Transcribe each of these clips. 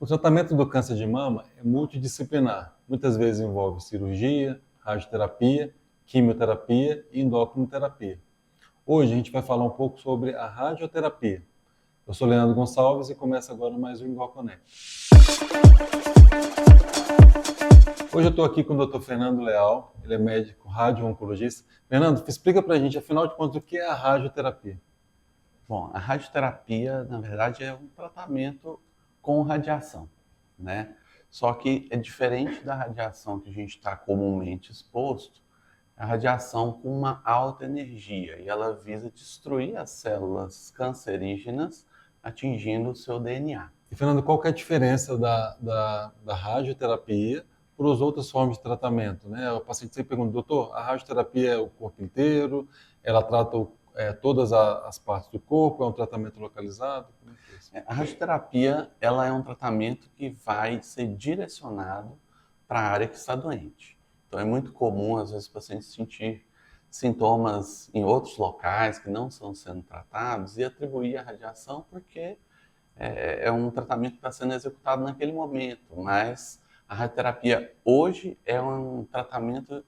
O tratamento do câncer de mama é multidisciplinar. Muitas vezes envolve cirurgia, radioterapia, quimioterapia e endocrinoterapia. Hoje a gente vai falar um pouco sobre a radioterapia. Eu sou Leandro Gonçalves e começa agora mais um Endoconnect. Hoje eu estou aqui com o Dr. Fernando Leal, ele é médico radio-oncologista. Fernando, explica para a gente, afinal de contas, o que é a radioterapia? Bom, a radioterapia, na verdade, é um tratamento com radiação, né? Só que é diferente da radiação que a gente está comumente exposto, a radiação com uma alta energia, e ela visa destruir as células cancerígenas, atingindo o seu DNA. E, Fernando, qual que é a diferença da radioterapia para as outras formas de tratamento, né? O paciente sempre pergunta, doutor, a radioterapia é o corpo inteiro? Ela trata todas as partes do corpo? É um tratamento localizado? Como é que é isso? A radioterapia, ela é um tratamento que vai ser direcionado para a área que está doente. Então é muito comum, às vezes, o paciente sentir sintomas em outros locais que não estão sendo tratados e atribuir a radiação porque é um tratamento que está sendo executado naquele momento, mas a radioterapia hoje é um tratamento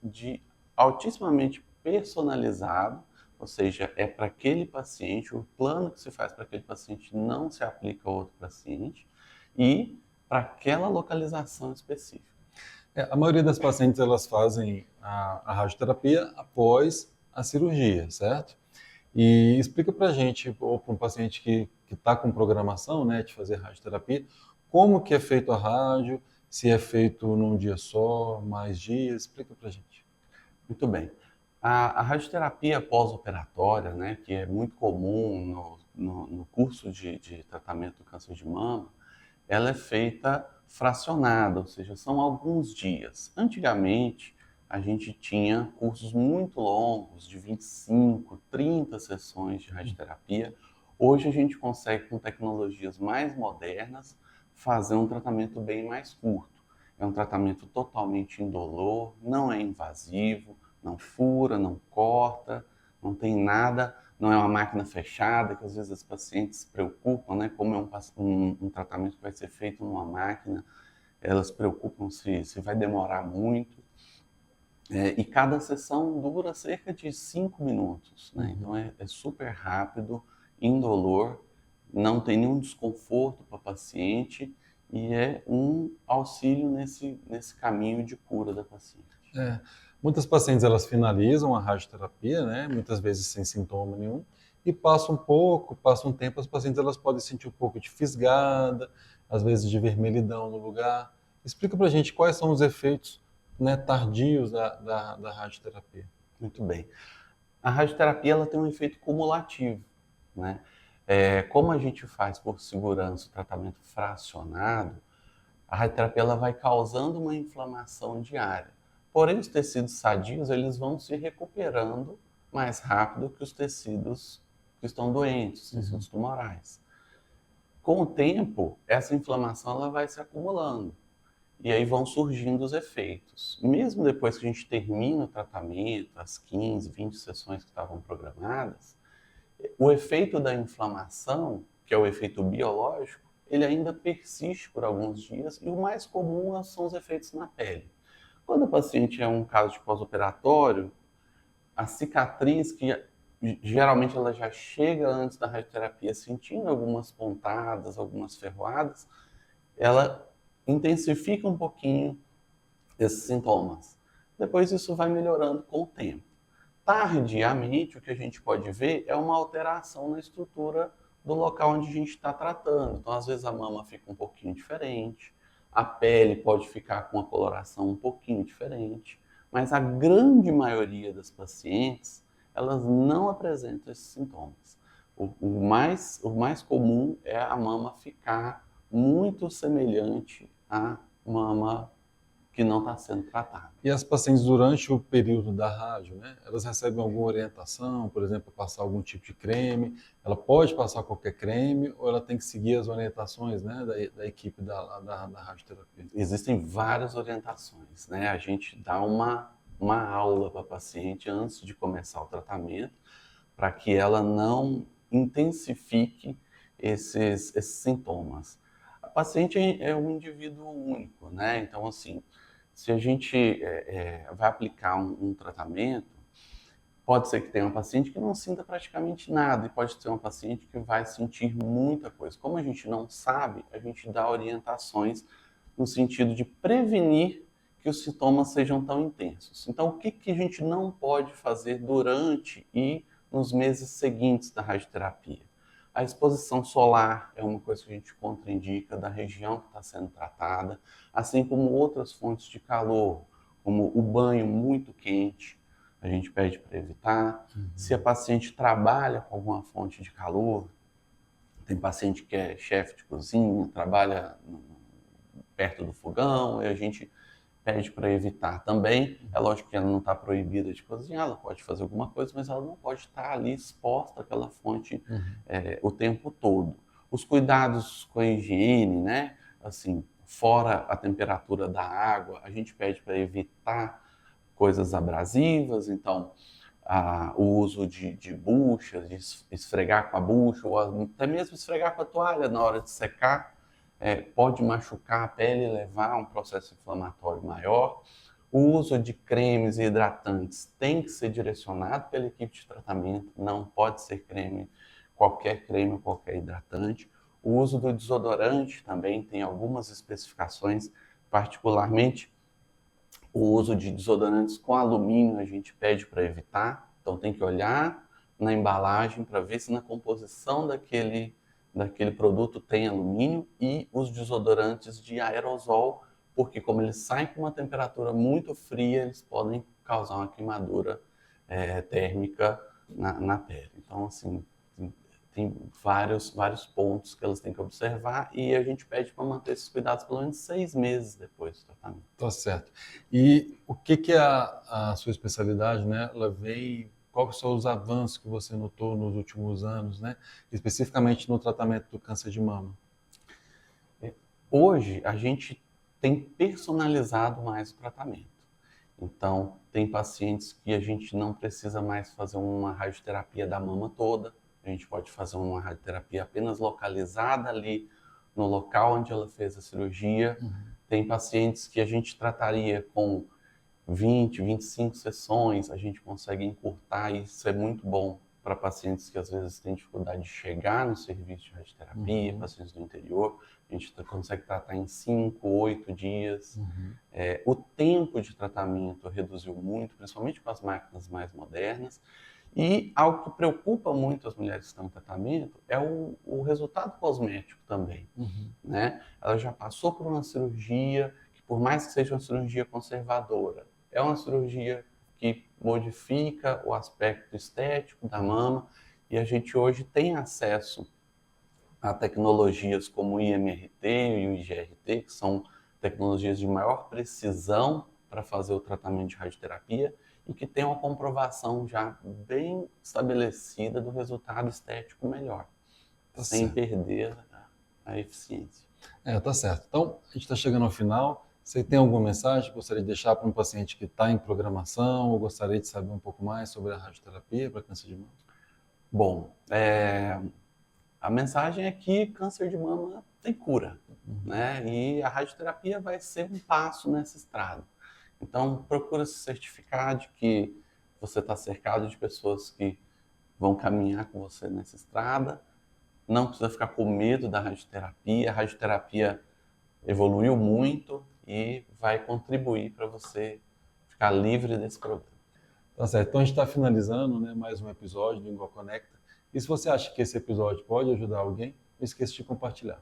altissimamente personalizado, ou seja, é para aquele paciente, o plano que se faz para aquele paciente não se aplica a outro paciente e para aquela localização específica. A maioria das pacientes, elas fazem a radioterapia após a cirurgia, certo? E explica para a gente, ou para um paciente que está com programação, né, de fazer radioterapia, como que é feito a rádio, se é feito num dia só, mais dias, explica para a gente. Muito bem. A radioterapia pós-operatória, né, que é muito comum no curso de tratamento do câncer de mama, ela é feita fracionada, ou seja, são alguns dias. Antigamente, a gente tinha cursos muito longos, de 25, 30 sessões de radioterapia. Hoje a gente consegue, com tecnologias mais modernas, fazer um tratamento bem mais curto. É um tratamento totalmente indolor, não é invasivo, não fura, não corta, não tem nada, não é uma máquina fechada, que às vezes os pacientes se preocupam, né? Como é um tratamento que vai ser feito numa máquina, elas se preocupam se vai demorar muito. E cada sessão dura cerca de 5 minutos, né? Então é super rápido, indolor, não tem nenhum desconforto para o paciente e é um auxílio nesse caminho de cura da paciente. Muitas pacientes, elas finalizam a radioterapia, né, muitas vezes sem sintoma nenhum, e passa um tempo, as pacientes elas podem sentir um pouco de fisgada, às vezes de vermelhidão no lugar. Explica pra gente quais são os efeitos, né, tardios da radioterapia. Muito bem. A radioterapia ela tem um efeito cumulativo, né? Como a gente faz por segurança o tratamento fracionado, a radioterapia ela vai causando uma inflamação diária. Porém, os tecidos sadios eles vão se recuperando mais rápido que os tecidos que estão doentes, os tecidos tumorais. Com o tempo, essa inflamação ela vai se acumulando e aí vão surgindo os efeitos. Mesmo depois que a gente termina o tratamento, as 15, 20 sessões que estavam programadas, o efeito da inflamação, que é o efeito biológico, ele ainda persiste por alguns dias e o mais comum são os efeitos na pele. Quando o paciente é um caso de pós-operatório, a cicatriz, que geralmente ela já chega antes da radioterapia sentindo algumas pontadas, algumas ferroadas, ela intensifica um pouquinho esses sintomas. Depois isso vai melhorando com o tempo. Tardiamente, o que a gente pode ver é uma alteração na estrutura do local onde a gente está tratando. Então, às vezes a mama fica um pouquinho diferente, a pele pode ficar com uma coloração um pouquinho diferente, mas a grande maioria das pacientes, elas não apresentam esses sintomas. O mais comum é a mama ficar muito semelhante à mama que não está sendo tratada. E as pacientes, durante o período da rádio, né, elas recebem alguma orientação, por exemplo, passar algum tipo de creme? Ela pode passar qualquer creme ou ela tem que seguir as orientações, né, da equipe da radioterapia? Existem várias orientações, né? A gente dá uma aula para a paciente antes de começar o tratamento, para que ela não intensifique esses sintomas. paciente é um indivíduo único, né? Então, assim, se a gente vai aplicar um tratamento, pode ser que tenha uma paciente que não sinta praticamente nada e pode ter uma paciente que vai sentir muita coisa. Como a gente não sabe, a gente dá orientações no sentido de prevenir que os sintomas sejam tão intensos. Então, o que a gente não pode fazer durante e nos meses seguintes da radioterapia? A exposição solar é uma coisa que a gente contraindica da região que está sendo tratada, assim como outras fontes de calor, como o banho muito quente, a gente pede para evitar. Se a paciente trabalha com alguma fonte de calor, tem paciente que é chefe de cozinha, trabalha perto do fogão, e a gente pede para evitar também. É lógico que ela não está proibida de cozinhar, ela pode fazer alguma coisa, mas ela não pode estar ali exposta àquela fonte o tempo todo. Os cuidados com a higiene, né? Assim, fora a temperatura da água, a gente pede para evitar coisas abrasivas, então o uso de buchas, de esfregar com a bucha, ou até mesmo esfregar com a toalha na hora de secar, pode machucar a pele e levar a um processo inflamatório maior. O uso de cremes e hidratantes tem que ser direcionado pela equipe de tratamento, não pode ser qualquer creme ou qualquer hidratante. O uso do desodorante também tem algumas especificações, particularmente o uso de desodorantes com alumínio a gente pede para evitar, então tem que olhar na embalagem para ver se na composição daquele produto tem alumínio, e os desodorantes de aerosol, porque como eles saem com uma temperatura muito fria, eles podem causar uma queimadura térmica na pele. Então, assim, tem vários pontos que elas têm que observar, e a gente pede para manter esses cuidados pelo menos 6 meses depois do tratamento. Tá certo. E o que é a sua especialidade, né? Ela vem... Quais são os avanços que você notou nos últimos anos, né? Especificamente no tratamento do câncer de mama? Hoje, a gente tem personalizado mais o tratamento. Então, tem pacientes que a gente não precisa mais fazer uma radioterapia da mama toda, a gente pode fazer uma radioterapia apenas localizada ali no local onde ela fez a cirurgia. Tem pacientes que a gente trataria com 20, 25 sessões, a gente consegue encurtar, e isso é muito bom para pacientes que às vezes têm dificuldade de chegar no serviço de radioterapia, pacientes do interior. A gente consegue tratar em 5, 8 dias. O tempo de tratamento reduziu muito, principalmente com as máquinas mais modernas. E algo que preocupa muito as mulheres que estão em tratamento é o resultado cosmético também. Né? Ela já passou por uma cirurgia, que por mais que seja uma cirurgia conservadora, é uma cirurgia que modifica o aspecto estético da mama, e a gente hoje tem acesso a tecnologias como o IMRT e o IGRT, que são tecnologias de maior precisão para fazer o tratamento de radioterapia, e que tem uma comprovação já bem estabelecida do resultado estético melhor, sem perder a eficiência. Tá certo. Então, a gente está chegando ao final. Você tem alguma mensagem que gostaria de deixar para um paciente que está em programação ou gostaria de saber um pouco mais sobre a radioterapia para câncer de mama? Bom, a mensagem é que câncer de mama tem cura, né? E a radioterapia vai ser um passo nessa estrada. Então, procura se certificar de que você está cercado de pessoas que vão caminhar com você nessa estrada. Não precisa ficar com medo da radioterapia. A radioterapia evoluiu muito e vai contribuir para você ficar livre desse problema. Tá certo. Então, a gente está finalizando, né, mais um episódio do Ingo Conecta. E se você acha que esse episódio pode ajudar alguém, não esqueça de compartilhar.